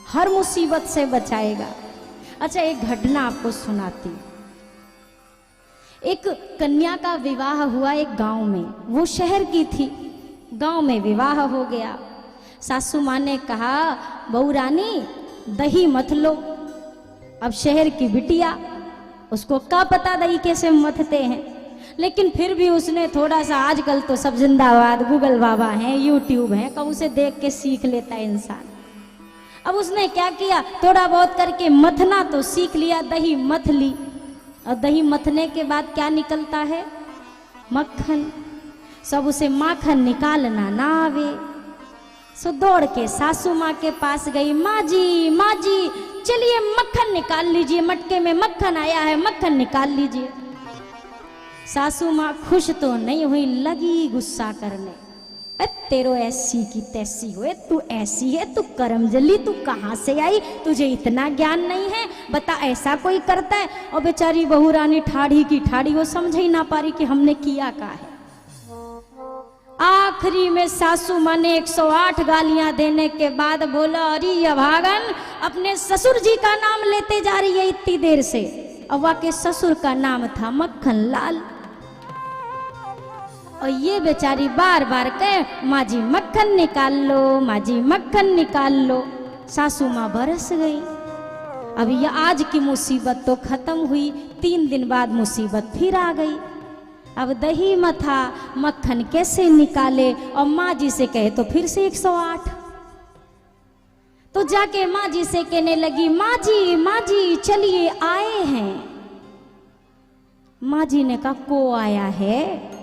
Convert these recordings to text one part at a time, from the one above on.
हर मुसीबत से बचाएगा। अच्छा, एक घटना आपको सुनाती। एक कन्या का विवाह हुआ एक गांव में, वो शहर की थी, गांव में विवाह हो गया। सासू माँ ने कहा, बहू रानी दही मत लो। अब शहर की बिटिया, उसको क्या पता दही कैसे मथते हैं, लेकिन फिर भी उसने थोड़ा सा, आजकल तो सब जिंदाबाद गूगल बाबा हैं, यूट्यूब हैं, कब उसे देख के सीख लेता है इंसान। अब उसने क्या किया, थोड़ा बहुत करके मथना तो सीख लिया, दही मथ ली। और दही मथने के बाद क्या निकलता है, मक्खन। सब उसे माखन निकालना ना आवे, सो दौड़ के सासू माँ के पास गई। माँ जी चलिए मक्खन निकाल लीजिए, मटके में मक्खन आया है, मक्खन निकाल लीजिए। सासू माँ खुश तो नहीं हुई, लगी गुस्सा करने। तेरो ऐसी की तैसी हुए, तू ऐसी है, तू करमजली, तू कहाँ से आई, तुझे इतना ज्ञान नहीं है, बता ऐसा कोई करता है। और बेचारी बहू रानी ठाड़ी की ठाड़ी, वो समझ ही ना पा रही कि हमने किया क्या है। आखिरी में सासू माँ ने 108 गालियां देने के बाद बोला, अरे अभागन, अपने ससुर जी का नाम लेते जा रही है इतनी देर से। अव्वा के ससुर का नाम था मक्खन लाल। और ये बेचारी बार बार कहे, माँ जी मक्खन निकाल लो, माँ जी मक्खन निकाल लो। सासू माँ बरस गई। अब ये आज की मुसीबत तो खत्म हुई, 3 दिन बाद मुसीबत फिर आ गई। अब दही मथा, मक्खन कैसे निकाले, और माँ जी से कहे तो फिर से 108। तो जाके माँ जी से कहने लगी, माँ जी चलिए आए हैं। माँ जी ने कहा, को आया है?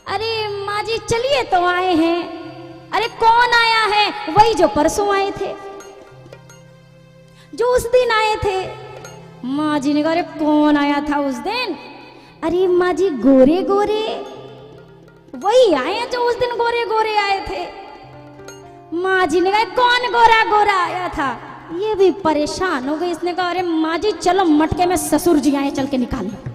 अरे माँ जी चलिए तो आए हैं। अरे कौन आया है? वही जो परसों आए थे, जो उस दिन आए थे। माँ जी ने कहा, अरे कौन आया था उस दिन? अरे माँ जी गोरे गोरे, वही आए हैं जो उस दिन गोरे गोरे आए थे। माँ जी ने कहा, कौन गोरा गोरा आया था? ये भी परेशान हो गई। इसने कहा, अरे माँ जी चलो मटके में ससुर जी आए, चल के निकाल लो।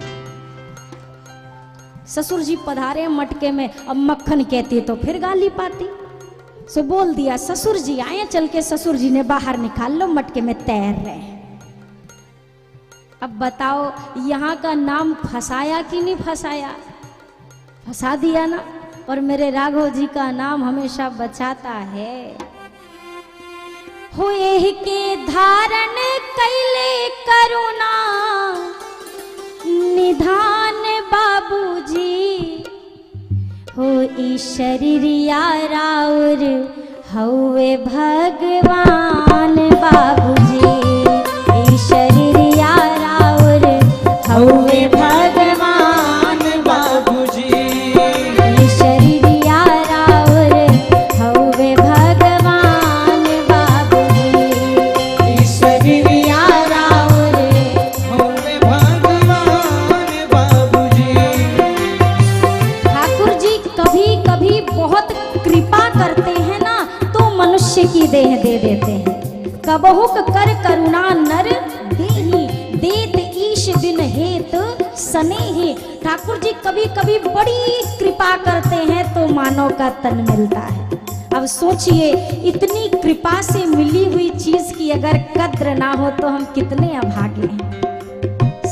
ससुर जी पधारे मटके में। अब मक्खन कहती तो फिर गाली पाती, सो बोल दिया, ससुर जी आए, चल के ससुर जी ने बाहर निकाल लो, मटके में तैर रहे हैं। अब बताओ, यहाँ का नाम फंसाया कि नहीं फंसाया? फंसा दिया ना। और मेरे राघव जी का नाम हमेशा बचाता है। होए के धारण कैले करुणा निधान बाबूजी, हो शरीरिया राउर हौवे भगवान बाबूजी, शरीरिया राउर हौवे भगवान बाबूजी, शरीरिया राउर हौवे भगवान बाबूजी, शरीरिया राउर हौवे भगवान बाबूजी। ठाकुर जी कभी कभी बहुत कृपा करते हैं ना, तो मनुष्य की देह दे देते हैं। कबहुक कर करुणा नर देहि, देत ईश दिन हेत सनेहि। ठाकुर जी कभी कभी बड़ी कृपा करते हैं तो मानव का तन मिलता है। अब सोचिए, इतनी कृपा से मिली हुई चीज की अगर कद्र ना हो तो हम कितने अभागे हैं।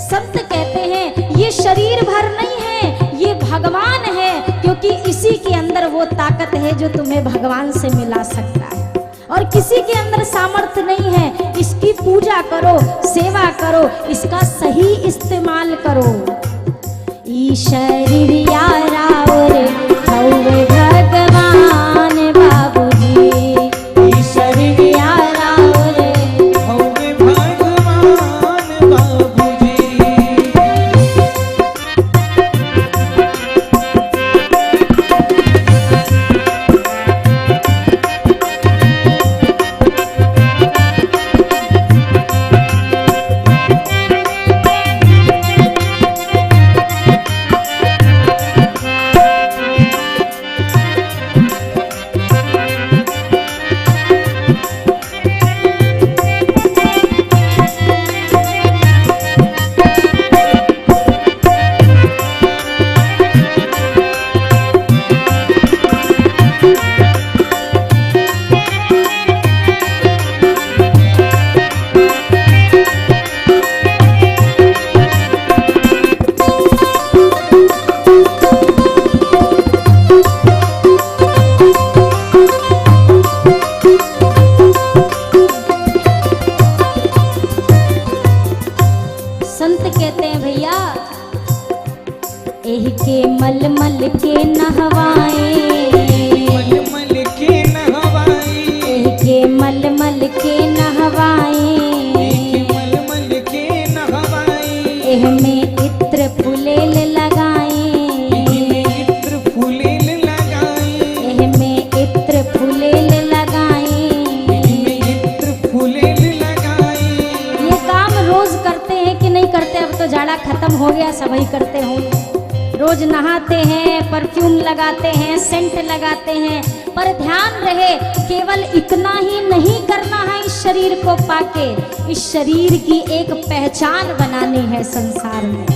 संत कहते हैं, ये शरीर भर नहीं है, ये भगवान है, क्योंकि इसी के अंदर वो ताकत है जो तुम्हें भगवान से मिला सकता है। और किसी के अंदर सामर्थ्य नहीं है। इसकी पूजा करो, सेवा करो, इसका सही इस्तेमाल करो। ईशरिया राउर हौवे भगवान बाबूजी, ईशरिया राउर हौवे भगवान बाबूजी। मल के नहवाए, मल के नहवाए, एह में इत्र फुलेल लगाए, इत्र फुलेल लगाए, एह में इत्र फुलेल लगाए। इत्र फुलेल लगाए। ये काम रोज करते हैं कि नहीं करते? अब तो जाड़ा खत्म हो गया, सभी करते होंगे। रोज नहाते हैं, परफ्यूम लगाते हैं, सेंट लगाते हैं, पर ध्यान रहे केवल इतना ही नहीं करना है। इस शरीर को पाके इस शरीर की एक पहचान बनानी है संसार में।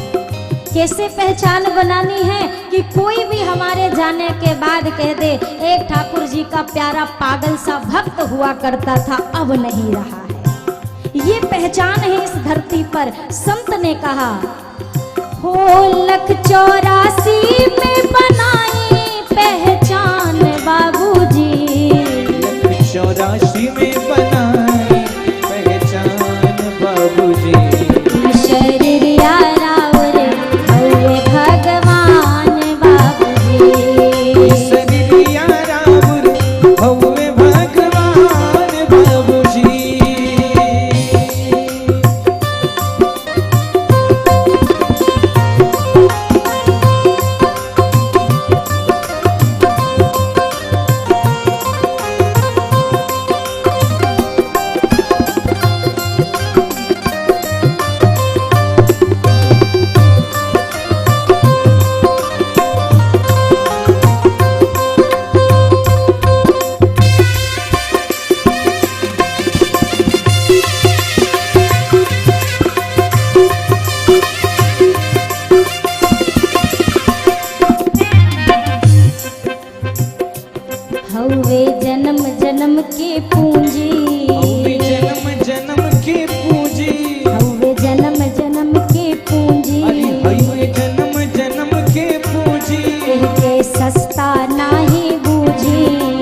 कैसे पहचान बनानी है कि कोई भी हमारे जाने के बाद कह दे एक ठाकुर जी का प्यारा पागल सा भक्त हुआ करता था, अब नहीं रहा है। ये पहचान है इस धरती पर। संत ने कहा हो लख 84 में बनाई पहचान बाबूजी, लख 84 में बनाई पहचान बाबूजी। शरीर यारा रे हौवे भगवान बाबूजी, शरीर यारा रे हौवे भगवान बाबूजी। हौवे जन्म जन्म के पूंजी, हौवे जन्म जन्म के पूंजी, हौवे जन्म जन्म के पूंजी, अरे हौवे जन्म जन्म के पूंजी। इनके सस्ता नाही बूझी,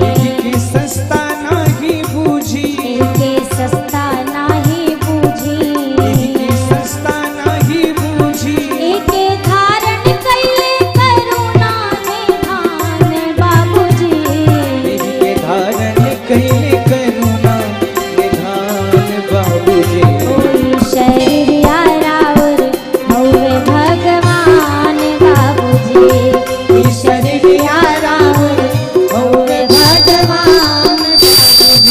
इनके सस्ता नाही बूझी, इनके सस्ता नाही बूझी, इनके सस्ता नाही बूझी। एके धारण कैले करुणा निधान बाबूजी, इनके धारण कैले करुणा निधान बाबूजी। कोई शरीर यारा और हौवे भगवान बाबूजी, शरीर यारा हौवे भगवान बाबूजी।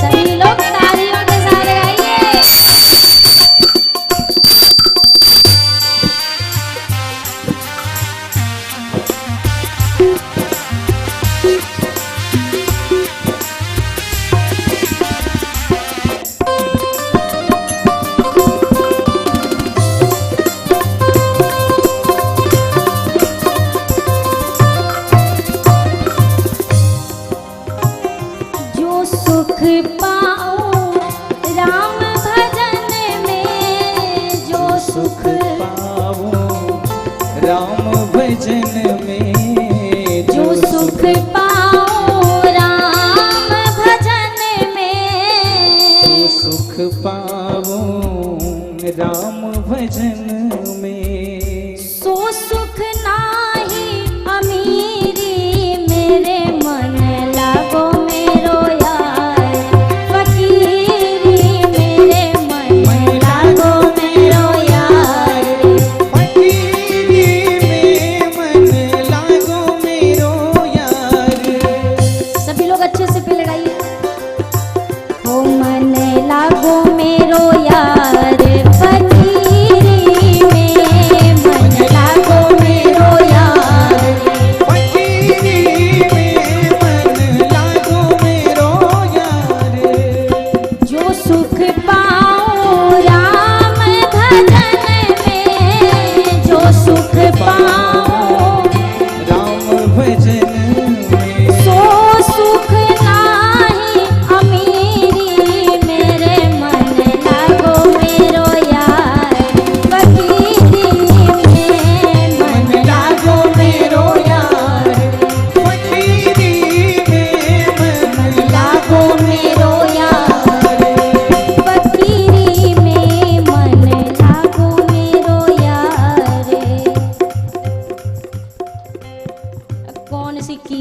सभी लोग तालियों के साथ गाइए। जो सुख पाऊं राम भजन में, जो सुख पावो राम भजन में, जो सुख पाऊं राम भजन में, जो सुख पावो राम भजन में। सो सुख नाही अमीरी मेरे मन लागो मेरो यार, फकीरी मेरे मन लागो मेरो यार, फकीरी में मन लागो मेरो यार,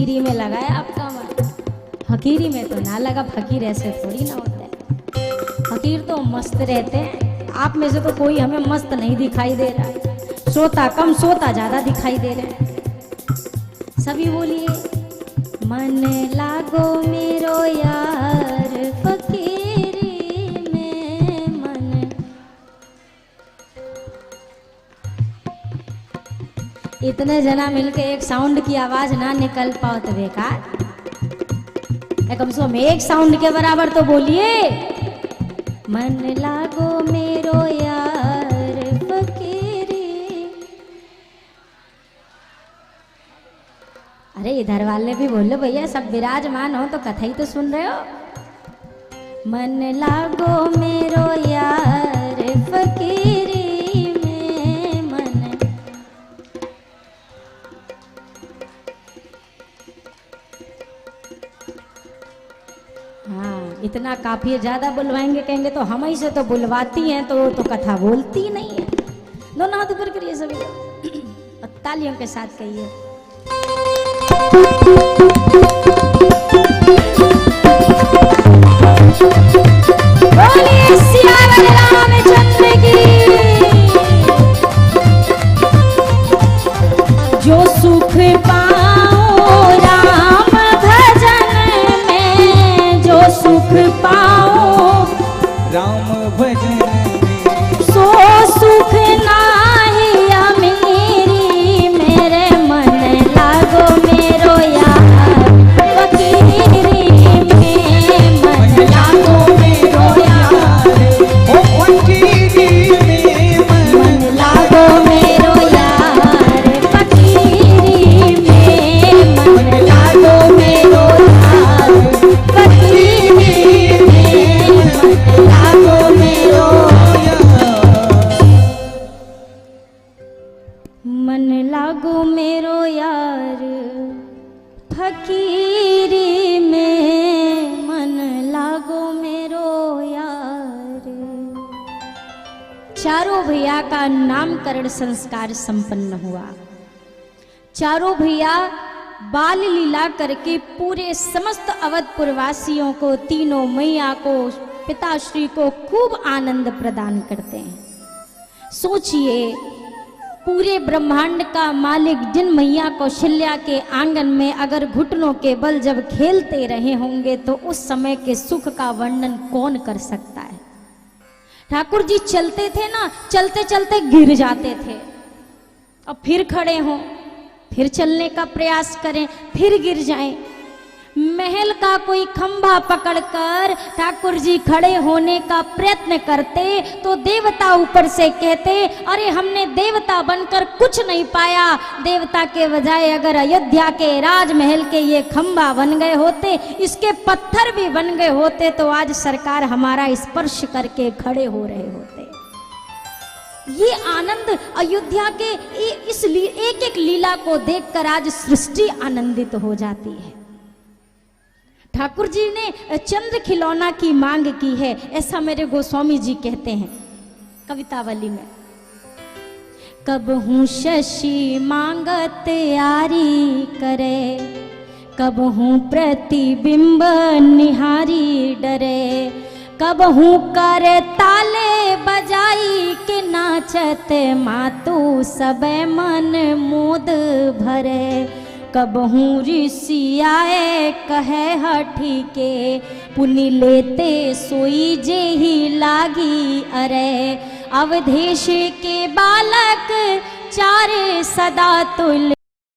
फकीरी में लगा है आपका मन। फकीरी में तो ना लगा, फकीर ऐसे थोड़ी ना होता है। फकीर तो मस्त रहते हैं। आप में से तो कोई हमें मस्त नहीं दिखाई दे रहा है, सोता कम सोता ज्यादा दिखाई दे रहे हैं। सभी बोलिए, मन लागो मेरो यार फकीरी में मन। इतने जना मिलके एक साउंड की आवाज ना निकल पाओ तो बेकार। कम से कम एक साउंड के बराबर तो बोलिए, मन लागो मेरो यार फकीरी। अरे इधर वाले भी बोलो भैया, सब विराजमान हो तो कथा ही तो सुन रहे हो। मन लागो मेरो यार फकीरी में मन। हाँ इतना काफी है, ज्यादा बुलवाएंगे कहेंगे तो हम ही से तो बुलवाती हैं तो कथा बोलती नहीं है। दोनों हाथ ऊपर करिए सभी लोग और तालियों के साथ कहिए, बोलिए सियावर रामचंद्र की। जो सुख पाओ राम भजन में, जो सुख पाओ राम भजन में, सो सुख नाही अमीरी। मेरे मन लागो मेरो यार फकीरी में, मन लागो मेरो यार, ओ फकीरी में मन लागो मेरो यार फकीरी में, मन लागो मेरो यार फकीरी में, मन लागो मेरो, मन लागो मेरो यार फकीरी में, मन लागो मेरो यार। चारों भैया का नामकरण संस्कार संपन्न हुआ। चारों भैया बाल लीला करके पूरे समस्त अवधपुर वासियों को, तीनों मैया को, पिताश्री को खूब आनंद प्रदान करते हैं। सोचिए, पूरे ब्रह्मांड का मालिक जिन मैया कौशल्या के आंगन में अगर घुटनों के बल जब खेलते रहे होंगे तो उस समय के सुख का वर्णन कौन कर सकता है। ठाकुर जी चलते थे ना, चलते चलते गिर जाते थे और फिर खड़े हों, फिर चलने का प्रयास करें, फिर गिर जाएं। महल का कोई खंभा पकड़कर ठाकुर जी खड़े होने का प्रयत्न करते तो देवता ऊपर से कहते, अरे हमने देवता बनकर कुछ नहीं पाया। देवता के बजाय अगर अयोध्या के राजमहल के ये खंभा बन गए होते, इसके पत्थर भी बन गए होते तो आज सरकार हमारा स्पर्श करके खड़े हो रहे होते। ये आनंद अयोध्या के इस एक एक लीला को देखकर आज सृष्टि आनंदित हो जाती है। ठाकुर जी ने चंद्र खिलौना की मांग की है, ऐसा मेरे गोस्वामी जी कहते हैं कवितावली में। कब हूँ शशि मांगत यारी करे, कब हूँ प्रतिबिंब निहारी डरे, कब हूँ कर ताले बजाई के नाचत मातु सब मन मोद भरे, कब हूँ ऋषि आए कहे हठी के पुनि लेते सोई जे ही लागी अरे, अवधेश के बालक चार सदा तुल